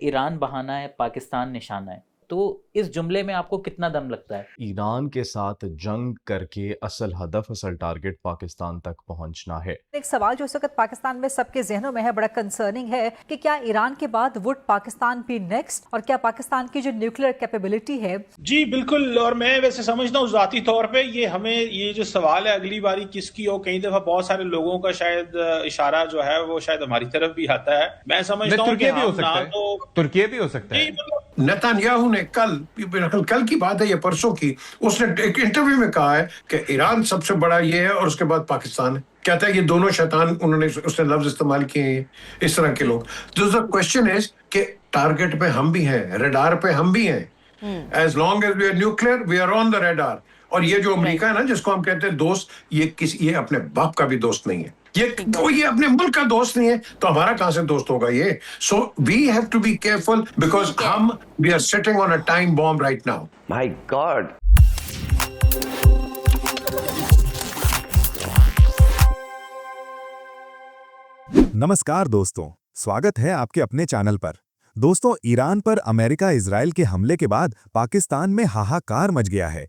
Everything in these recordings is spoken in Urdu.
ایران بہانہ ہے، پاکستان نشانہ ہے، تو اس جملے میں آپ کو کتنا دم لگتا ہے؟ ایران کے ساتھ جنگ کر کے اصل ہدف، اصل ٹارگٹ پاکستان تک پہنچنا ہے۔ ایک سوال جو اس وقت پاکستان میں سب کے ذہنوں میں ہے، بڑا کنسرننگ ہے کہ کیا ایران کے بعد وڈ پاکستان بھی نیکسٹ، اور کیا پاکستان کی جو نیوکلیر کیپیبلٹی ہے؟ جی بالکل، اور میں ویسے سمجھتا ہوں ذاتی طور پہ یہ جو سوال ہے اگلی باری کس کی ہو، کئی دفعہ بہت سارے لوگوں کا شاید اشارہ جو ہے وہ شاید ہماری طرف بھی آتا ہے۔ میں سمجھتا ہوں کہ ہم نہ تو ترکیہ بھی ہو سکتا ہے۔ نیتانیاہو نے کل کی بات ہے یا پرسوں کی، اس نے ایک انٹرویو میں کہا ہے کہ ایران سب سے بڑا یہ ہے اور اس کے بعد پاکستان ہے۔ کہتا ہے یہ دونوں شیطان، اس نے لفظ استعمال کیے ہیں اس طرح کے لوگ۔ The question is کہ ٹارگٹ پہ ہم بھی ہیں، ریڈار پہ ہم بھی ہیں۔ As long as we are nuclear, we are on the radar۔ اور یہ جو امریکہ ہے نا جس کو ہم کہتے ہیں دوست، یہ اپنے باپ کا بھی دوست نہیں ہے، یہ اپنے ملک کا دوست نہیں ہے، تو ہمارا کہاں سے دوست ہوگا یہ؟ So we have to be careful because we are sitting on a time bomb right now. My God. نمسکار دوستوں، سواگت ہے آپ کے اپنے چینل پر۔ دوستوں، ایران پر امریکہ اسرائیل کے حملے کے بعد پاکستان میں ہاہاکار مچ گیا ہے۔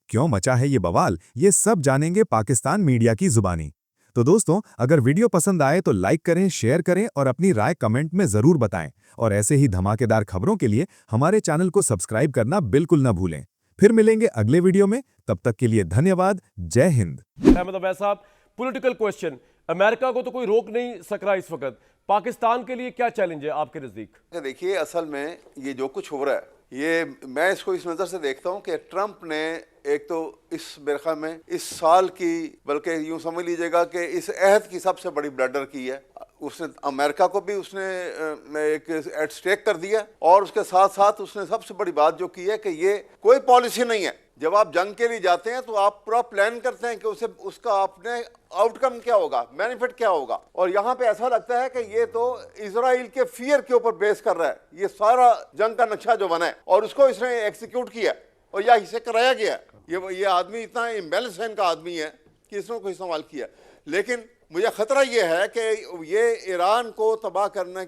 کیوں مچا ہے یہ بوال، یہ سب جانیں گے پاکستان میڈیا کی زبانی۔ تو دوستوں، اگر ویڈیو پسند آئے تو لائک کریں، شیئر کریں اور اپنی رائے کمنٹ میں ضرور بتائیں، اور ایسے ہی دھماکے دار خبروں کے لیے ہمارے چینل کو سبسکرائب کرنا بالکل نہ بھولیں۔ پھر ملیں گے اگلے ویڈیو میں، تب تک کے لیے دھنیہ واد۔ جے ہند۔ احمد عبیس صاحب، پولیٹیکل کوسچن، امریکہ کو تو کوئی روک نہیں سک رہا اس وقت، پاکستان کے لیے کیا چیلنج ہے آپ کے نزدیک؟ دیکھیے، اصل میں یہ جو کچھ ہو رہا ہے، یہ میں اس کو اس نظر سے دیکھتا ہوں کہ ٹرمپ نے ایک تو اس برخہ میں اس سال کی، بلکہ یوں سمجھ لیجئے گا کہ اس عہد کی سب سے بڑی بلڈر کی ہے۔ اس نے امریکہ کو بھی اس نے ایک ایٹ سٹیک کر دیا، اور اس کے ساتھ ساتھ اس نے سب سے بڑی بات جو کی ہے کہ یہ کوئی پالیسی نہیں ہے۔ جب آپ جنگ کے لیے جاتے ہیں تو آپ پورا پلان کرتے ہیں کہ اس کا آپ نے آؤٹ کم کیا ہوگا، بینیفٹ کیا ہوگا، اور یہاں پہ ایسا لگتا ہے کہ یہ تو اسرائیل کے فیئر کے اوپر بیس کر رہا ہے۔ یہ سارا جنگ کا نقشہ جو بنا ہے اور اس کو اس نے ایکسیکیوٹ کیا اور یا اسے کرایا گیا ہے۔ یہ آدمی اتنا امبیلنس ہے، ان کا آدمی ہے کہ اس نے کوئی استعمال کیا۔ لیکن مجھے خطرہ یہ ہے کہ یہ ایران کو تباہ کرنے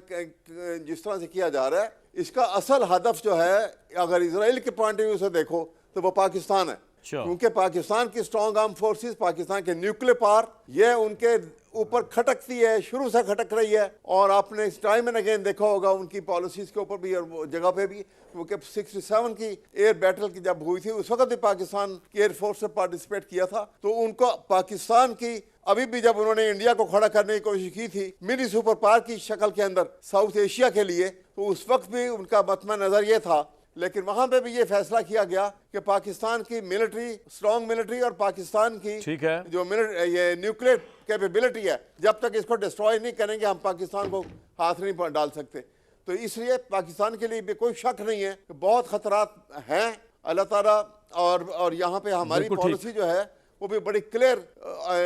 جس طرح سے کیا جا رہا ہے، اس کا اصل ہدف جو ہے، اگر اسرائیل کے پوائنٹ آف ویو سے دیکھو تو وہ پاکستان ہے، کیونکہ پاکستان کی اسٹرانگ آرم فورسز، پاکستان کے نیوکلیر پاور، یہ ان کے اوپر کھٹکتی ہے، شروع سے کھٹک رہی ہے۔ اور آپ نے اس ٹائم اینڈ اگین دیکھا ہوگا ان کی پالیسیز کے اوپر بھی اور جگہ پہ بھی، کیونکہ 67 کی ایئر بیٹل کی جب ہوئی تھی اس وقت بھی پاکستان کی ایئر فورس سے پارٹیسپیٹ کیا تھا، تو ان کو پاکستان کی ابھی بھی جب انہوں نے انڈیا کو کھڑا کرنے کی کوشش کی تھی منی سپر پاور کی شکل کے اندر ساؤتھ ایشیا کے لیے، تو اس وقت بھی ان کا مطمع نظر یہ تھا، لیکن وہاں پہ بھی یہ فیصلہ کیا گیا کہ پاکستان کی ملٹری، اسٹرانگ ملٹری، اور پاکستان کی جو یہ نیوکلیر کیپیبلٹی ہے، جب تک اس کو ڈسٹروائے نہیں کریں گے ہم پاکستان کو ہاتھ نہیں ڈال سکتے۔ تو اس لیے پاکستان کے لیے بھی کوئی شک نہیں ہے کہ بہت خطرات ہیں اللہ تعالیٰ، اور یہاں پہ ہماری پالیسی جو ہے وہ بھی بڑی کلیئر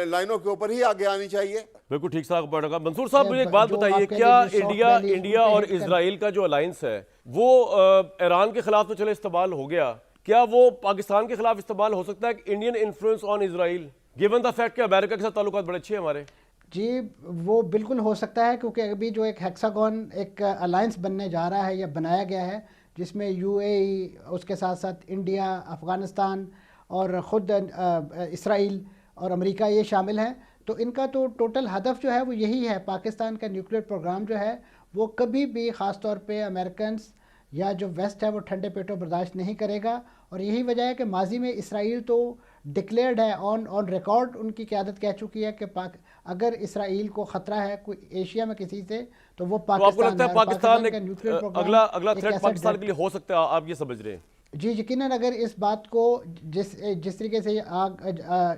لائنوں کے اوپر ہی آگے آنی چاہیے۔ بالکل ٹھیک صاحب پڑھا گا۔ منصور صاحب، مجھے ایک بات بتائیے، کیا انڈیا اور اسرائیل کا جو الائنس ہے وہ ایران کے خلاف تو چلے استعمال ہو گیا، کیا وہ پاکستان کے خلاف استعمال ہو سکتا ہے کہ Indian influence on Israel, given the fact کہ امریکہ کے ساتھ تعلقات بڑے اچھے ہیں ہمارے؟ جی وہ بالکل ہو سکتا ہے، کیونکہ ابھی جو ایک ہیکساگون ایک الائنس بننے جا رہا ہے یا بنایا گیا ہے، جس میں یو اے ای، اس کے ساتھ ساتھ انڈیا، افغانستان اور خود اسرائیل اور امریکہ یہ شامل ہیں، تو ان کا تو ٹوٹل ہدف جو ہے وہ یہی ہے۔ پاکستان کا نیوکلیر پروگرام جو ہے وہ کبھی بھی، خاص طور پہ امریکنز یا جو ویسٹ ہے، وہ ٹھنڈے پیٹوں برداشت نہیں کرے گا، اور یہی وجہ ہے کہ ماضی میں اسرائیل تو ڈکلیئرڈ ہے، آن ریکارڈ ان کی قیادت کہہ چکی ہے کہ اگر اسرائیل کو خطرہ ہے کوئی ایشیا میں کسی سے تو وہ پاکستان ہے۔ پاکستان کا نیوکلیر پروگرام اگلا تھریٹ پاکستان کے لیے ہو سکتا ہے، آپ یہ سمجھ رہے ہیں؟ جی یقیناً، اگر اس بات کو جس طریقے سے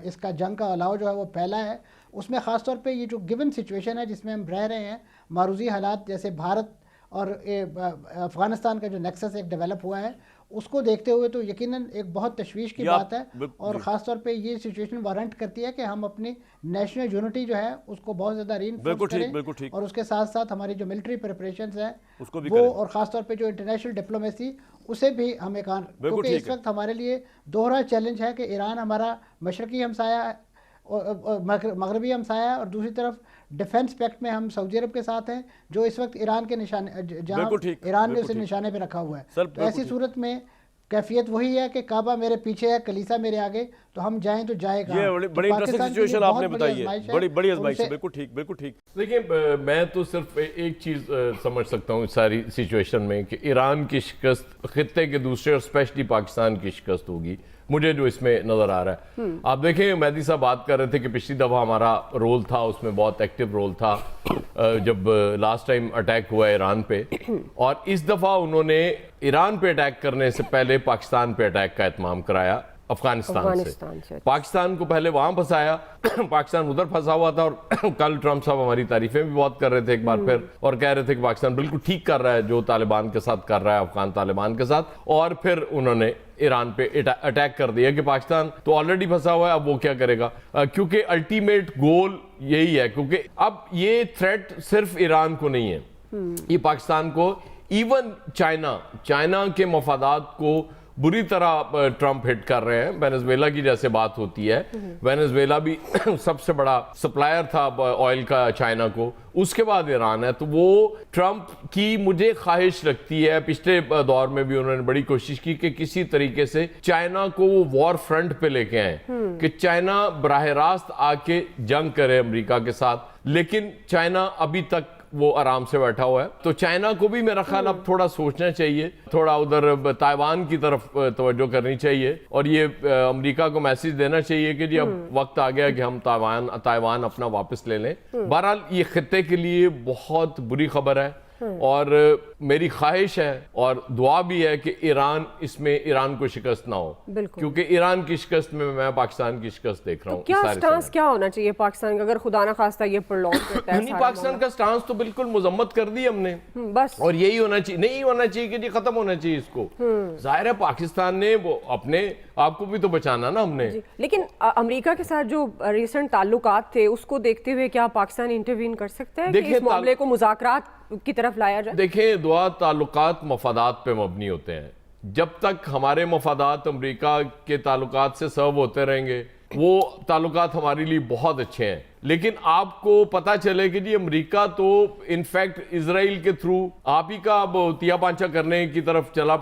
اس کا جنگ کا الاؤ جو ہے وہ پھیلا ہے، اس میں خاص طور پہ یہ جو گیون سچویشن ہے جس میں ہم رہ رہے ہیں، معروضی حالات جیسے بھارت اور افغانستان کا جو نیکسس ایک ڈیولپ ہوا ہے، اس کو دیکھتے ہوئے تو یقیناً ایک بہت تشویش کی بات ہے، اور خاص طور پہ یہ سچویشن وارنٹ کرتی ہے کہ ہم اپنی نیشنل یونٹی جو ہے اس کو بہت زیادہ رینفورس کریں، اور اس کے ساتھ ساتھ ہماری جو ملٹری پریپریشنز ہیں وہ، اور خاص طور پہ جو انٹرنیشنل ڈپلومیسی، اسے بھی ہمیں کیونکہ اس وقت ہمارے لیے دوہرا چیلنج ہے کہ ایران ہمارا مشرقی ہمسایہ مغربی ہمسایہ ہے، اور دوسری طرف ڈیفنس پیکٹ میں ہم سعودی عرب کے ساتھ ہیں جو اس وقت ایران کے نشانے، جہاں ایران نے اسے نشانے پہ رکھا ہوا ہے. تو ایسی صورت میں کیفیت وہی ہے کہ کعبہ میرے پیچھے ہے، کلیسا میرے آگے، تو ہم جائیں تو جائے گا. یہ بڑی انٹرسٹنگ سچویشن آپ نے بتائی ہے، بڑی آزمائش ہے. بالکل ٹھیک، بالکل ٹھیک. دیکھیں میں تو صرف ایک چیز سمجھ سکتا ہوں اس ساری سچویشن میں کہ ایران کی شکست خطے کے دوسرے اور اسپیشلی پاکستان کی شکست ہوگی، مجھے جو اس میں نظر آ رہا ہے. آپ دیکھیں مہدی صاحب بات کر رہے تھے کہ پچھلی دفعہ ہمارا رول تھا، اس میں بہت ایکٹیو رول تھا جب لاسٹ ٹائم اٹیک ہوا ایران پہ، اور اس دفعہ انہوں نے ایران پہ اٹیک کرنے سے پہلے پاکستان پہ اٹیک کا اہتمام کرایا افغانستان سے. پاکستان کو پہلے وہاں پھنسایا، پاکستان ادھر پھنسا ہوا تھا، اور کل ٹرمپ صاحب ہماری تعریفیں بھی بہت کر رہے تھے ایک بار پھر، اور کہہ رہے تھے کہ پاکستان بالکل ٹھیک کر رہا ہے جو طالبان کے ساتھ کر رہا ہے، افغان طالبان کے ساتھ. اور پھر انہوں نے ایران پہ اٹیک کر دیا کہ پاکستان تو آلریڈی پھنسا ہوا ہے، اب وہ کیا کرے گا، کیونکہ الٹیمیٹ گول یہی ہے. کیونکہ اب یہ تھریٹ صرف ایران کو نہیں ہے، یہ پاکستان کو، ایون چائنا کے مفادات کو بری طرح ٹرمپ ہٹ کر رہے ہیں. وینزویلا کی جیسے بات ہوتی ہے، وینزویلا بھی سب سے بڑا سپلائر تھا آئل کا چائنا کو، اس کے بعد ایران ہے. تو وہ ٹرمپ کی مجھے خواہش لگتی ہے، پچھلے دور میں بھی انہوں نے بڑی کوشش کی کہ کسی طریقے سے چائنا کو وہ وار فرنٹ پہ لے کے آئیں، کہ چائنا براہ راست آ کے جنگ کرے امریکہ کے ساتھ. لیکن چائنا ابھی تک وہ آرام سے بیٹھا ہوا ہے. تو چائنا کو بھی میرا خیال اب تھوڑا سوچنا چاہیے، تھوڑا ادھر تائیوان کی طرف توجہ کرنی چاہیے، اور یہ امریکہ کو میسج دینا چاہیے کہ جی اب وقت آ گیا کہ ہم تائیوان اپنا واپس لے لیں. بہرحال یہ خطے کے لیے بہت بری خبر ہے، اور میری خواہش ہے اور دعا بھی ہے کہ ایران کو شکست نہ ہو، کیونکہ ایران کی شکست میں پاکستان کی شکست دیکھ رہا ہوں. کیا سٹانس کیا ہونا چاہیے پاکستان کا اگر خدا نہ خواستہ یہ پرلونگ کرتا ہے؟ پاکستان کا سٹانس تو بالکل مذمت کر دی ہم نے بس، اور یہی ہونا چاہیے، نہیں ہونا چاہیے کہ جی ختم ہونا چاہیے اس کو. ظاہر ہے پاکستان نے وہ اپنے آپ کو بھی تو بچانا نا ہم نے. لیکن امریکہ کے ساتھ جو ریسنٹ تعلقات تھے اس کو دیکھتے ہوئے کیا پاکستان انٹروین کر سکتا ہے کہ اس معاملے کو مذاکرات کی طرف لایا جائے؟ دیکھیں دعا تعلقات مفادات پہ مبنی ہوتے ہیں. جب تک ہمارے مفادات امریکہ کے تعلقات سے سرو ہوتے رہیں گے وہ تعلقات ہمارے لیے بہت اچھے ہیں. لیکن آپ کو پتا چلے کہ جی امریکہ تو انفیکٹ اسرائیل کے تھرو آپ ہی کا اب تیا پانچا کرنے کی طرف چلا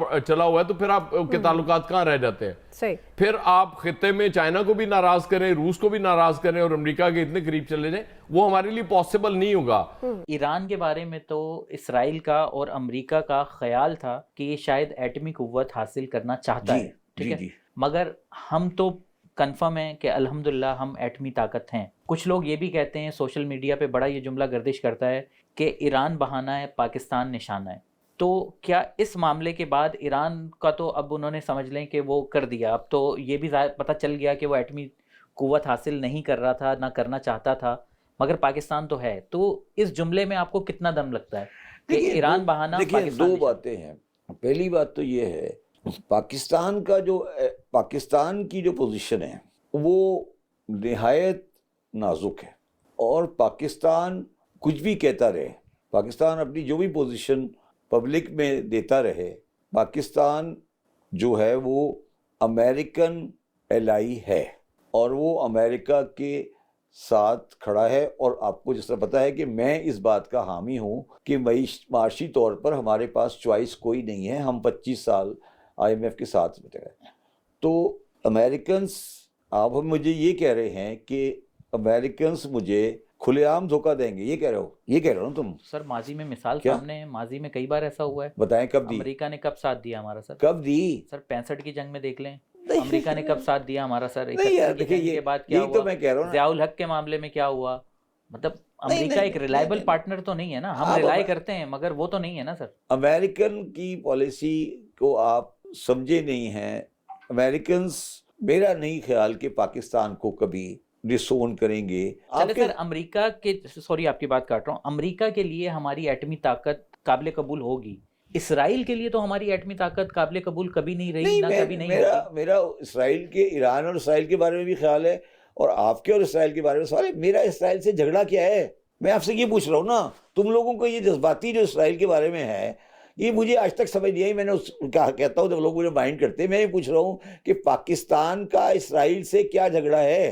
ہوا ہے، تو پھر آپ کے تعلقات کہاں رہ جاتے ہیں؟ صحیح. پھر آپ خطے میں چائنا کو بھی ناراض کریں، روس کو بھی ناراض کریں، اور امریکہ کے اتنے قریب چلے جائیں، وہ ہمارے لیے پاسبل نہیں ہوگا. ایران کے بارے میں تو اسرائیل کا اور امریکہ کا خیال تھا کہ یہ شاید ایٹمی قوت حاصل کرنا چاہتا ہے، ٹھیک ہے، مگر ہم تو کنفرم ہے کہ الحمدللہ ہم ایٹمی طاقت ہیں. کچھ لوگ یہ بھی کہتے ہیں، سوشل میڈیا پہ بڑا یہ جملہ گردش کرتا ہے کہ ایران بہانہ ہے، پاکستان نشانہ ہے. تو کیا اس معاملے کے بعد ایران کا تو اب انہوں نے سمجھ لیں کہ وہ کر دیا، اب تو یہ بھی پتہ چل گیا کہ وہ ایٹمی قوت حاصل نہیں کر رہا تھا، نہ کرنا چاہتا تھا، مگر پاکستان تو ہے. تو اس جملے میں آپ کو کتنا دم لگتا ہے کہ ایران بہانہ پاکستان؟ دو باتیں ہیں. پہلی بات تو یہ ہے پاکستان کی جو پوزیشن ہے وہ نہایت نازک ہے، اور پاکستان کچھ بھی کہتا رہے، پاکستان اپنی جو بھی پوزیشن پبلک میں دیتا رہے، پاکستان جو ہے وہ امریکن ایلائی ہے، اور وہ امریکہ کے ساتھ کھڑا ہے. اور آپ کو جس طرح پتہ ہے کہ میں اس بات کا حامی ہوں کہ معاشی طور پر ہمارے پاس چوائس کوئی نہیں ہے، ہم 25 سال IMF کے ساتھ بیٹھے ہیں. تو امریکنز، آپ مجھے یہ کہہ رہے ہیں کہ امریکنز مجھے کھلے عام دھوکہ دیں گے، یہ کہہ رہے ہو نا تم؟ سر ماضی میں مثال سامنے، ماضی میں کئی بار ایسا ہوا ہے. بتائیں کب دی؟ امریکہ نے کب ساتھ دیا ہمارا؟ سر کب دی؟ سر 65 کی جنگ میں دیکھ لیں امریکہ نے کب ساتھ دیا ہمارا. سر 71 کی جنگ کے بعد کیا ہوا؟ ضیاء الحق کے معاملے میں کیا ہوا؟ مطلب امریکہ ایک ریلائبل پارٹنر تو نہیں ہے نا، ہم ریلائی کرتے ہیں مگر وہ تو نہیں ہے نا سر. امریکن کی پالیسی کو آپ سمجھے نہیں ہیں. امریکنز میرا نہیں خیال کہ پاکستان کو کبھی ڈسون کریں گے. سر امریکہ کے، سوری آپ کی بات کاٹ رہا ہوں، امریکہ کے لیے ہماری ایٹمی طاقت قابل قبول ہوگی، اسرائیل کے لیے تو ہماری ایٹمی طاقت قابل قبول کبھی نہیں رہی، نہ کبھی نہیں ہوگی. میرا اسرائیل کے، ایران اور اسرائیل کے بارے میں بھی خیال ہے، اور آپ کے اور اسرائیل کے بارے میں سوال ہے. میرا اسرائیل سے جھگڑا کیا ہے؟ میں آپ سے یہ پوچھ رہا ہوں نا. تم لوگوں کو یہ جذباتی جو اسرائیل کے بارے میں ہے یہ مجھے آج تک سمجھ نہیں آئی. میں نے کہتا ہوں جب لوگ مجھے مائنڈ کرتے ہیں، میں یہ پوچھ رہا ہوں کہ پاکستان کا اسرائیل سے کیا جھگڑا ہے؟